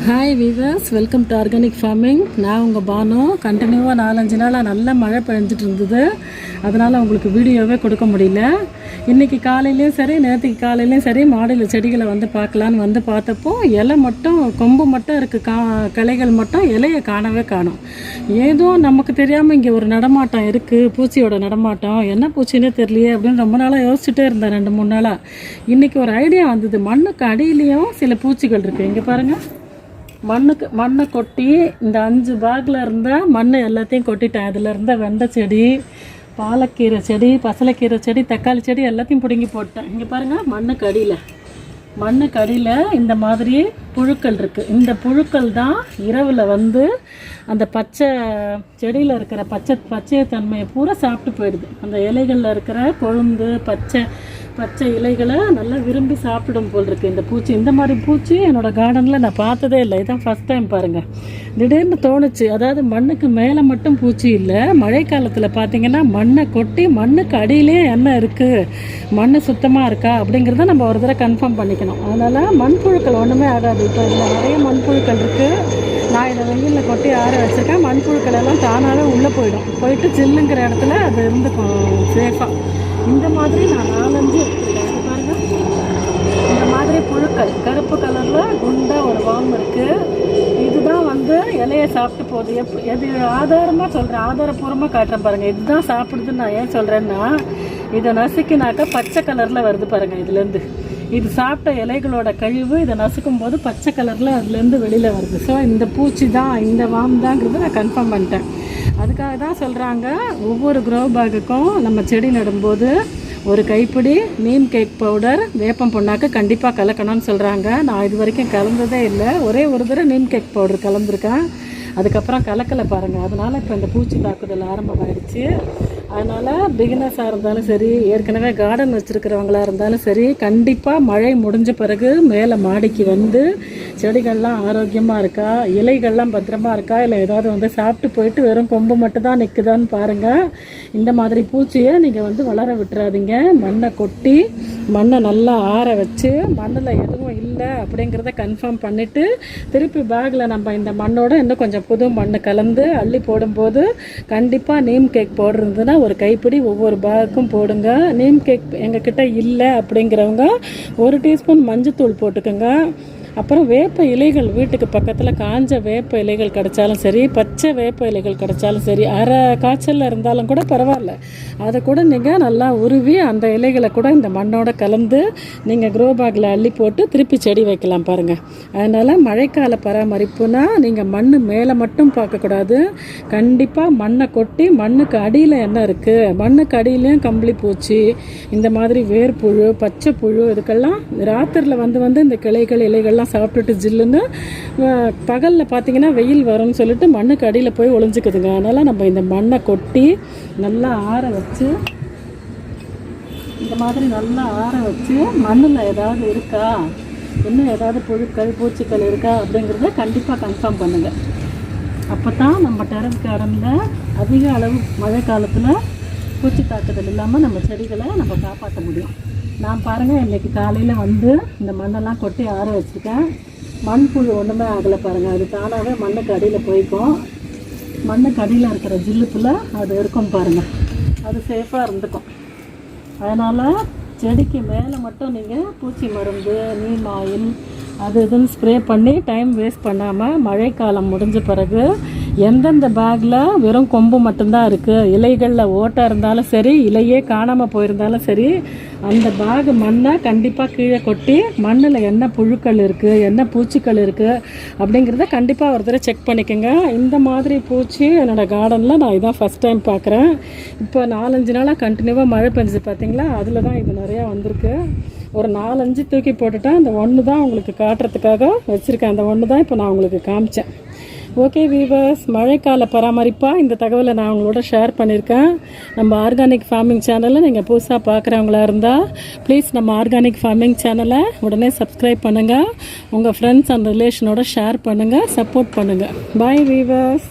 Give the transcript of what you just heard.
Hi viewers, welcome to organic farming. நான் உங்கள் பானு. கண்டினியூவாக 4-5 நாளாக நல்ல மழை பெஞ்சிட்டு இருந்தது, அதனால் உங்களுக்கு வீடியோவே கொடுக்க முடியல. இன்றைக்கி காலையிலையும் சரி, நேற்றுக்கு காலையிலையும் சரி, மாடியில் செடிகளை பார்க்கலான்னு பார்த்தப்போ இலை மட்டும், கொம்பு மட்டும் இருக்குது, கிளைகள் மட்டும், இலையை காணவே காணும். ஏதோ நமக்கு தெரியாமல் இங்கே ஒரு நடமாட்டம் இருக்குது, பூச்சியோட நடமாட்டம். என்ன பூச்சின்னே தெரியலையே அப்படின்னு ரொம்ப நாளாக யோசிச்சுட்டே இருந்தேன், 2-3 நாளாக. இன்றைக்கி ஒரு ஐடியா வந்தது. மண்ணுக்கு அடியிலையும் சில பூச்சிகள் இருக்குது. இங்கே பாருங்கள், மண்ணை கொட்டி இந்த 5 பேக்கில் இருந்த மண் எல்லாத்தையும் கொட்டிட்டேன். அதில் இருந்த வெண்டை செடி, பாலக்கீரை செடி, பசலைக்கீரை செடி, தக்காளி செடி எல்லாத்தையும் பிடுங்கி போட்டேன். இங்கே பாருங்கள், மண்ணுக்கு அடியில் இந்த மாதிரி புழுக்கள் இருக்குது. இந்த புழுக்கள் தான் இரவில் அந்த பச்சை செடியில் இருக்கிற பச்சை தன்மையை பூரா சாப்பிட்டு போயிடுது. அந்த இலைகளில் இருக்கிற கொழுந்து, பச்சை இலைகளை நல்லா விரும்பி சாப்பிடும் போல் இருக்குது இந்த பூச்சி. இந்த மாதிரி பூச்சி என்னோடய கார்டனில் நான் பார்த்ததே இல்லை. இதான் ஃபஸ்ட் டைம் பாருங்கள். திடீர்னு தோணுச்சு, அதாவது மண்ணுக்கு மேலே மட்டும் பூச்சி இல்லை, மழை காலத்தில் பார்த்திங்கன்னா மண்ணை கொட்டி மண்ணுக்கு அடியிலே என்ன இருக்குது, மண் சுத்தமாக இருக்கா அப்படிங்கிறத நம்ம ஒரு தடவை கன்ஃபார்ம் பண்ணிக்கணும். அதனால் மண்புழுக்கள் ஒன்றுமே ஆகாது. இப்போ இதில் நிறைய மண்புழுக்கள் இருக்குது. நான் இதை வெயிலில் கொட்டி ஆற வச்சுருக்கேன். மண்புழுக்கள் எல்லாம் தானாகவே உள்ளே போயிட்டு ஜில்லுங்கிற இடத்துல அது இருந்துக்கும் சேஃபாக. இந்த மாதிரி நான் 4-5 எடுத்துருக்கேன். பாருங்கள், இந்த மாதிரி புழுக்கள் கருப்பு கலரில் குண்டாக ஒரு வாம் இருக்குது. இதுதான் இலையை சாப்பிட்டு போகுது. எது ஆதாரமாக சொல்கிறேன், ஆதாரபூர்வமாக காட்டுறேன் பாருங்கள். இதுதான் சாப்பிடுதுன்னு நான் ஏன் சொல்கிறேன்னா, இதை நசுக்கினாக்கா பச்சை கலரில் வருது பாருங்கள். இதுலேருந்து இது சாப்பிட்ட இலைகளோட கழிவு இதை நசுக்கும் போது பச்சை கலரில் அதுலேருந்து வெளியில் வருது. ஸோ இந்த பூச்சி தான், இந்த வாம் தாங்கிறத நான் கன்ஃபார்ம் பண்ணிட்டேன். அதுக்காக தான் சொல்கிறாங்க, ஒவ்வொரு க்ரோ பேக்குக்கும் நம்ம செடி நடும்போது ஒரு கைப்பிடி நீம் கேக் பவுடர், வேப்பம் புண்ணாக்கு கண்டிப்பாக கலக்கணும்னு சொல்கிறாங்க. நான் இது வரைக்கும் கலந்ததே இல்லை. ஒரே ஒரு தடவை நீம் கேக் பவுடர் கலந்துருக்கேன், அதுக்கப்புறம் கலக்கலை பாருங்கள். அதனால் இப்போ இந்த பூச்சி தாக்குதல் ஆரம்பமாகிடுச்சு. அதனால் பிகினர்ஸாக இருந்தாலும் சரி, ஏற்கனவே கார்டன் வச்சுருக்கிறவங்களாக இருந்தாலும் சரி, கண்டிப்பாக மழை முடிஞ்ச பிறகு மேலே மாடிக்கு செடிகள்லாம் ஆரோக்கியமாக இருக்கா, இலைகள்லாம் பத்திரமா இருக்கா, இல்லை ஏதாவது சாப்பிட்டு போயிட்டு வெறும் கொம்பு மட்டும் தான் நிற்குதான்னு பாருங்கள். இந்த மாதிரி பூச்சியை நீங்கள் வளர விட்டுறாதீங்க. மண்ணை கொட்டி மண்ணை நல்லா ஆற வச்சு மண்ணில் எதுவும் இல்லை அப்படிங்கிறத கன்ஃபார்ம் பண்ணிவிட்டு திருப்பி பேக்கில் நம்ம இந்த மண்ணோட இன்னும் கொஞ்சம் புது மண் கலந்து அள்ளி போடும்போது கண்டிப்பாக நீம் கேக் போடுறதுன்னா ஒரு கைப்பிடி ஒவ்வொரு பேக்குக்கும் போடுங்க. நீம் கேக் எங்ககிட்ட இல்லை அப்படிங்கிறவங்க 1 டீஸ்பூன் மஞ்சத்தூள் போட்டுக்கோங்க. அப்புறம் வேப்ப இலைகள், வீட்டுக்கு பக்கத்தில் காஞ்ச வேப்ப இலைகள் கிடைச்சாலும் சரி, பச்சை வேப்ப இலைகள் கிடைச்சாலும் சரி, அரை காய்ச்சலில் இருந்தாலும் கூட பரவாயில்ல, அதை கூட நீங்கள் நல்லா உருவி அந்த இலைகளை கூட இந்த மண்ணோட கலந்து நீங்கள் க்ரோ பேக்கில் அள்ளி போட்டு திருப்பி செடி வைக்கலாம் பாருங்கள். அதனால் மழைக்கால பராமரிப்புனா நீங்கள் மண் மேலே மட்டும் பார்க்கக்கூடாது. கண்டிப்பாக மண்ணை கொட்டி மண்ணுக்கு அடியில் என்ன இருக்குது, மண்ணுக்கு அடியிலையும் கம்பளி பூச்சி, இந்த மாதிரி வேர்ப்புழு, பச்சை புழு, இதுக்கெல்லாம் ராத்திரியில் இந்த கிளைகள் இலைகள்லாம் சாப்பிட்டுட்டு ஜில்லுன்னு பகலில் பார்த்தீங்கன்னா வெயில் வரும்னு சொல்லிட்டு மண்ணுக்கு அடியில் போய் ஒளிஞ்சிக்குதுங்க. அதனால் நம்ம இந்த மண்ணை கொட்டி நல்லா ஆற வச்சு, இந்த மாதிரி நல்லா ஆற வச்சு மண்ணில் ஏதாவது இருக்கா, இன்னும் ஏதாவது புழுக்கள் பூச்சிகள் இருக்கா அப்படிங்கிறத கண்டிப்பாக கன்ஃபார்ம் பண்ணுங்கள். அப்போ தான் நம்ம டெரஸ் கார்டனில் அதிக அளவு மழை காலத்தில் பூச்சி தாக்குதல் இல்லாமல் நம்ம செடிகளை நம்ம காப்பாற்ற முடியும். நான் பாருங்கள், இன்றைக்கி காலையில் இந்த மண்ணெல்லாம் கொட்டி ஆற வச்சுருக்கேன். மண்புழு ஒன்றுமே ஆகலை பாருங்கள். அது தானாகவே மண்ணுக்கு அடியில் போய்க்கும். மண்ணுக்கு அடியில் இருக்கிற ஜில்லுக்குள்ளே அது இருக்கும் பாருங்கள், அது சேஃபாக இருந்துக்கும். அதனால் செடிக்கு மேலே மட்டும் நீங்கள் பூச்சி மருந்து, நீம் ஆயில் அது இதுன்னு ஸ்ப்ரே பண்ணி டைம் வேஸ்ட் பண்ணாமல் மழைக்காலம் முடிஞ்ச பிறகு எந்தெந்த பேக்கில் வெறும் கொம்பு மட்டும்தான் இருக்குது, இலைகளில் ஓட்டை இருந்தாலும் சரி, இலையே காணாமல் போயிருந்தாலும் சரி, அந்த பேக் மண்ணை கண்டிப்பாக கீழே கொட்டி மண்ணில் என்ன புழுக்கள் இருக்குது, என்ன பூச்சிகள் இருக்குது அப்படிங்கிறத கண்டிப்பாக ஒரு தடவை செக் பண்ணிக்கோங்க. இந்த மாதிரி பூச்சி என்னோடய கார்டனில் நான் இதான் ஃபஸ்ட் டைம் பார்க்குறேன். இப்போ 4-5 நாளாக கண்டினியூவாக மழை பெஞ்சுது பார்த்தீங்களா, அதில் தான் இது நிறையா வந்திருக்கு. ஒரு 4-5 தூக்கி போட்டுட்டேன். அந்த ஒன்று தான் உங்களுக்கு காட்டுறதுக்காக வச்சுருக்கேன். அந்த ஒன்று தான் இப்போ நான் உங்களுக்கு காமிச்சேன். ஓகே வீவர்ஸ், மழைக்கால பராமரிப்பாக இந்த தகவலை நான் உங்களோட ஷேர் பண்ணியிருக்கேன். நம்ம ஆர்கானிக் ஃபார்மிங் சேனலை நீங்கள் புதுசாக பார்க்குறவங்களா இருந்தால் ப்ளீஸ் நம்ம ஆர்கானிக் ஃபார்மிங் சேனலை உடனே சப்ஸ்கிரைப் பண்ணுங்கள். உங்கள் ஃப்ரெண்ட்ஸ் அண்ட் ரிலேஷனோட ஷேர் பண்ணுங்கள், சப்போர்ட் பண்ணுங்கள். Bye viewers.